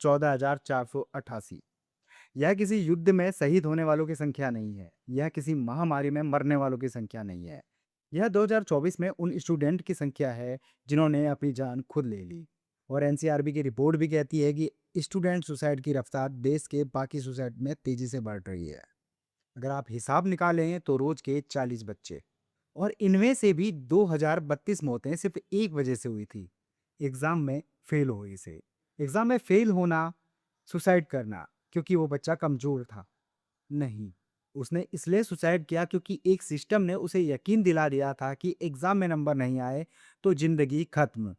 14,488। यह किसी युद्ध में शहीद होने वालों की संख्या नहीं है, यह किसी महामारी में मरने वालों की संख्या नहीं है। यह 2024 में उन स्टूडेंट की संख्या है जिन्होंने अपनी जान खुद ले ली। और एनसीआरबी की रिपोर्ट भी कहती है कि स्टूडेंट सुसाइड की रफ्तार देश के बाकी सुसाइड में तेजी से बढ़ रही है। अगर आप हिसाब निकालें तो रोज के 40 बच्चे, और इनमें से भी 2032 मौतें सिर्फ एक वजह से हुई थी, एग्जाम में फेल हुई से। एग्जाम में फेल होना, सुसाइड करना क्योंकि वो बच्चा कमजोर था? नहीं, उसने इसलिए सुसाइड किया क्योंकि एक सिस्टम ने उसे यकीन दिला दिया था कि एग्जाम में नंबर नहीं आए तो जिंदगी खत्म।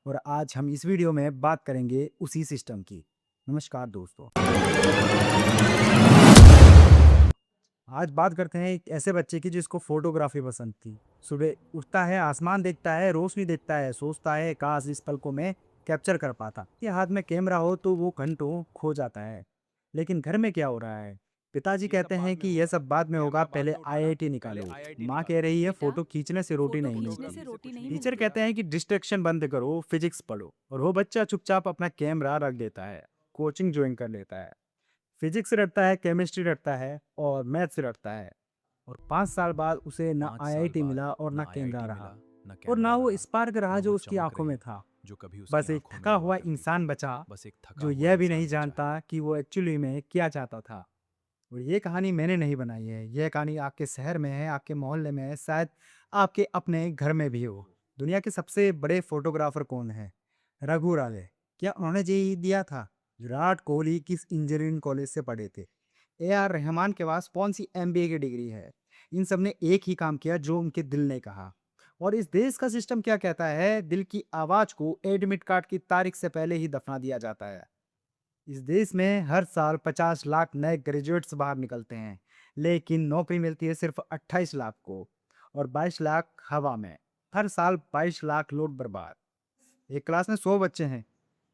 और आज हम इस वीडियो में बात करेंगे उसी सिस्टम की। नमस्कार दोस्तों, आज बात करते हैं एक ऐसे बच्चे की जिसको फोटोग्राफी पसंद थी। सुबह उठता है, आसमान देखता है, रोशनी देखता है, सोचता है काश इस पल को मैं कैप्चर कर पाता। ये हाथ में कैमरा हो तो वो घंटों खो जाता है। लेकिन घर में क्या हो रहा है? पिताजी कहते हैं कि यह सब बाद में होगा, पहले आईआईटी निकालो। माँ कह रही है बेटा, फोटो खींचने से रोटी फोटो नहीं खींचने मिलती। से रोटी नहीं टीचर मिलती। कहते हैं कि डिस्ट्रैक्शन बंद करो, फिजिक्स पढ़ो, और वो बच्चा चुपचाप अपना कैमरा रख देता है, कोचिंग ज्वाइन कर लेता है। फिजिक्स रटता है, केमिस्ट्री रटता है और मैथ्स रटता है। और 5 साल बाद उसे न 5 साल आईआईटी बाद मिला और न न कैमरा आईआईटी रहा, मिला, न और कैमरा ना वो रहा, स्पार्क न रहा वो जो उसकी चमक आंखों में रही था। जो कभी उसकी बस एक आंखों में थका हुआ हुआ करती इंसान थी। बचा बस एक थका जो हुआ यह भी नहीं इंसान बचा। जानता कि वो एक्चुअली में क्या चाहता था। और ये कहानी मैंने नहीं बनाई है, यह कहानी आपके शहर में है, आपके मोहल्ले में है, शायद आपके अपने घर में भी हो। दुनिया के सबसे बड़े फोटोग्राफर कौन है? रघु राले। क्या उन्होंने जेईई दिया था? विराट कोहली किस इंजीनियरिंग कॉलेज से पढ़े थे? ए आर रहमान के पास कौन सी एमबीए की डिग्री है? इन सब ने एक ही काम किया जो उनके दिल ने कहा। और इस देश का सिस्टम क्या कहता है? दिल की आवाज को एडमिट कार्ड की तारीख से पहले ही दफना दिया जाता है। इस देश में हर साल 50 लाख नए ग्रेजुएट्स बाहर निकलते हैं, लेकिन नौकरी मिलती है सिर्फ 28 लाख को, और 22 लाख हवा में। हर साल 22 लाख लोग बर्बाद। एक क्लास में 100 बच्चे हैं,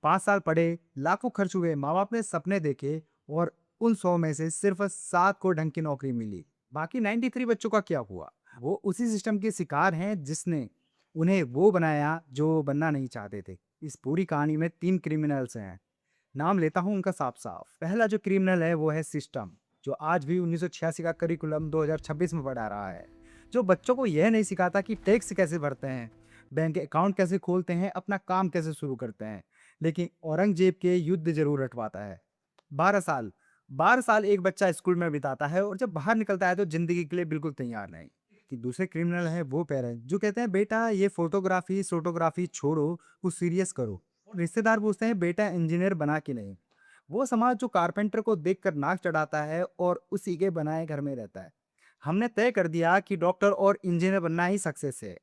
5 साल पढ़े, लाखों खर्च हुए, माँ बाप ने सपने देखे, और उन 100 में से सिर्फ 7 को ढंग की नौकरी मिली। बाकी 93 बच्चों का क्या हुआ? वो उसी सिस्टम के शिकार हैं जिसने उन्हें वो बनाया जो बनना नहीं चाहते थे। इस पूरी कहानी में 3 क्रिमिनल्स हैं। नाम लेता हूं उनका साफ साफ। पहला जो क्रिमिनल है वो है सिस्टम, जो आज भी 1986 का करिकुलम 2026 में पढ़ा रहा है, जो बच्चों को यह नहीं सिखाता कि टैक्स कैसे भरते हैं, बैंक अकाउंट कैसे खोलते हैं, अपना काम कैसे शुरू करते हैं, लेकिन औरंगजेब के युद्ध जरूर रटवाता है। 12 साल, 12 साल एक बच्चा स्कूल में बिताता है, और जब बाहर निकलता है तो जिंदगी के लिए बिल्कुल तैयार नहीं। कि दूसरे क्रिमिनल है वो पेरेंट जो कहते हैं बेटा ये फोटोग्राफी सोटोग्राफी छोड़ो, कुछ सीरियस करो। रिश्तेदार पूछते हैं बेटा इंजीनियर बना कि नहीं। वो समाज जो कारपेंटर को देखकर नाक चढ़ाता है और उसी के बनाए घर में रहता है। हमने तय कर दिया कि डॉक्टर और इंजीनियर बनना ही सक्सेस है,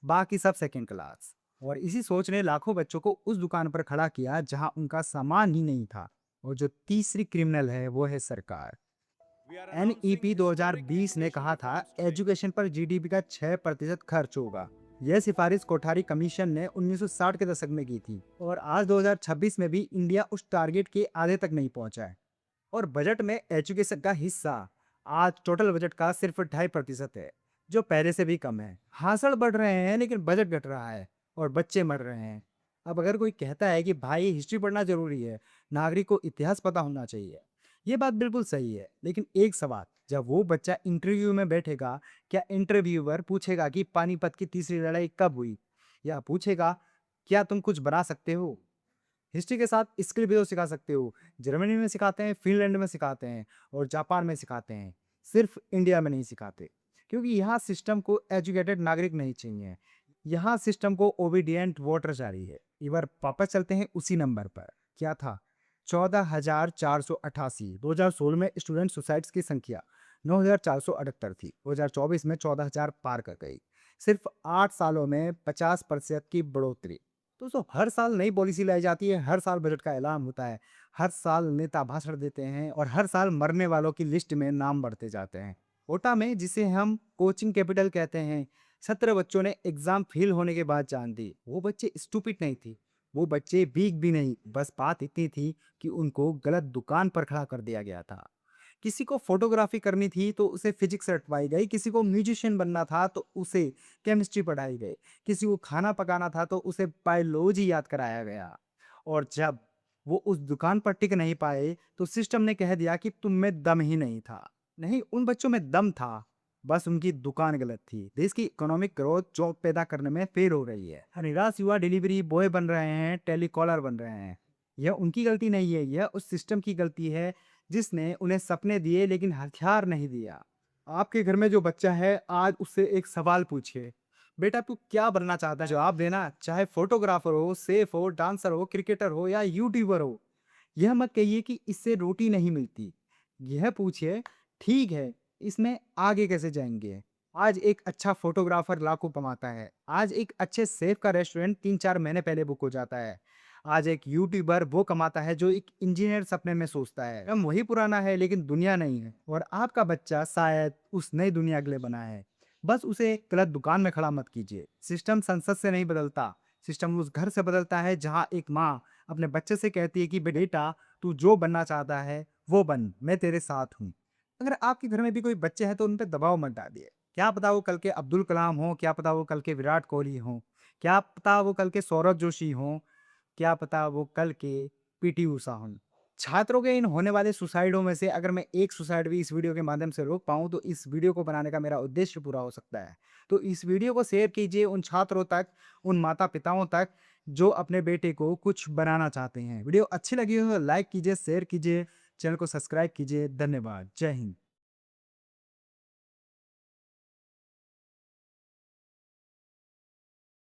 बाकी सब सेकंड क्लास। और इसी सोच ने लाखों बच्चों को उस दुकान पर खड़ा किया जहां उनका सामान ही नहीं था। और जो तीसरी क्रिमिनल है वो है सरकार। एनईपी 2020 ने कहा था एजुकेशन पर जीडीपी का 6% खर्च होगा। यह सिफारिश कोठारी कमीशन ने 1960 के दशक में की थी, और आज 2026 में भी इंडिया उस टारगेट के आधे तक नहीं पहुंचा है। और बजट में एजुकेशन का हिस्सा आज टोटल बजट का सिर्फ 2.5% है, जो पहले से भी कम है। हासिल बढ़ रहे हैं लेकिन बजट घट रहा है, और बच्चे मर रहे हैं। अब अगर कोई कहता है कि भाई हिस्ट्री पढ़ना जरूरी है, नागरिक को इतिहास पता होना चाहिए, ये बात बिल्कुल सही है। लेकिन एक सवाल, जब वो बच्चा इंटरव्यू में बैठेगा, क्या इंटरव्यूअर पूछेगा कि पानीपत की तीसरी लड़ाई कब हुई, या पूछेगा क्या तुम कुछ बना सकते हो? हिस्ट्री के साथ स्किल भी तो सिखा सकते हो। जर्मनी में सिखाते हैं, फिनलैंड में सिखाते हैं, और जापान में सिखाते हैं, सिर्फ इंडिया में नहीं सिखाते। क्योंकि यहाँ सिस्टम को एजुकेटेड नागरिक नहीं चाहिए, यहाँ सिस्टम को ओबीडियंट वोटर चाहिए। एक बार वापस चलते हैं उसी नंबर पर। क्या था? 14,488। 2016 में स्टूडेंट सुसाइड्स की संख्या 9,478 थी, 2024 में 14,000 पार कर गई। सिर्फ 8 सालों में 50% की बढ़ोतरी। दोस्तों, हर साल नई पॉलिसी लाई जाती है, हर साल बजट का ऐलान होता है, हर साल नेता भाषण देते हैं, और हर साल मरने वालों की लिस्ट में नाम बढ़ते जाते हैं। कोटा में, जिसे हम कोचिंग कैपिटल कहते हैं, 17 बच्चों ने एग्जाम फेल होने के बाद जान दी। वो बच्चे स्टूपिड नहीं थी, वो बच्चे वीक भी नहीं, बस बात इतनी थी कि उनको गलत दुकान पर खड़ा कर दिया गया था। किसी को फोटोग्राफी करनी थी तो उसे फिजिक्स रटवाई गई, किसी को म्यूजिशियन बनना था तो उसे केमिस्ट्री पढ़ाई गई, किसी को खाना पकाना था तो उसे बायोलॉजी याद कराया गया। और जब वो उस दुकान पर टिक नहीं पाए तो सिस्टम ने कह दिया कि तुम में दम ही नहीं था। नहीं, उन बच्चों में दम था, बस उनकी दुकान गलत थी। देश की इकोनॉमिक ग्रोथ जॉब पैदा करने में फेल हो रही है। निराश युवा डिलीवरी बॉय बन रहे हैं, टेलीकॉलर बन रहे हैं। यह उनकी गलती नहीं है, यह उस सिस्टम की गलती है जिसने उन्हें सपने दिए लेकिन हथियार नहीं दिया। आपके घर में जो बच्चा है, आज उससे एक सवाल पूछिए, बेटा तू क्या बनना चाहता है? जवाब देना, चाहे फोटोग्राफर हो, सेफ हो, डांसर हो, क्रिकेटर हो या यूट्यूबर हो। यह मत कहिए कि इससे रोटी नहीं मिलती। यह पूछिए, ठीक है, इसमें आगे कैसे जाएंगे? आज एक अच्छा फोटोग्राफर लाखों कमाता है। आज एक अच्छे शेफ का रेस्टोरेंट 3-4 महीने पहले बुक हो जाता है। आज एक यूट्यूबर वो कमाता है जो एक इंजीनियर सपने में सोचता है। हम वही पुराना है लेकिन दुनिया नहीं है, और आपका बच्चा शायद उस नई दुनिया के लिए बना है। बस उसे गलत दुकान में खड़ा मत कीजिए। सिस्टम संसद से नहीं बदलता, सिस्टम उस घर से बदलता है जहाँ एक माँ अपने बच्चे से कहती है कि बेटा तू जो बनना चाहता है वो बन, मैं तेरे साथ हूँ। अगर आपके घर में भी कोई बच्चे हैं तो उन पे दबाव मत डालिए। क्या पता वो कल के अब्दुल कलाम हो, क्या पता वो कल के विराट कोहली हो, क्या पता वो कल के सौरभ जोशी हो, क्या पता वो कल के पीटी ऊषा हों। छात्रों के इन होने वाले सुसाइडों में से अगर मैं एक सुसाइड भी इस वीडियो के माध्यम से रोक पाऊँ तो इस वीडियो को बनाने का मेरा उद्देश्य पूरा हो सकता है। तो इस वीडियो को शेयर कीजिए उन छात्रों तक, उन माता-पिताओं तक जो अपने बेटे को कुछ बनाना चाहते हैं। वीडियो अच्छी लगी हो तो लाइक कीजिए, शेयर कीजिए, चैनल को सब्सक्राइब कीजिए। धन्यवाद। जय हिंद।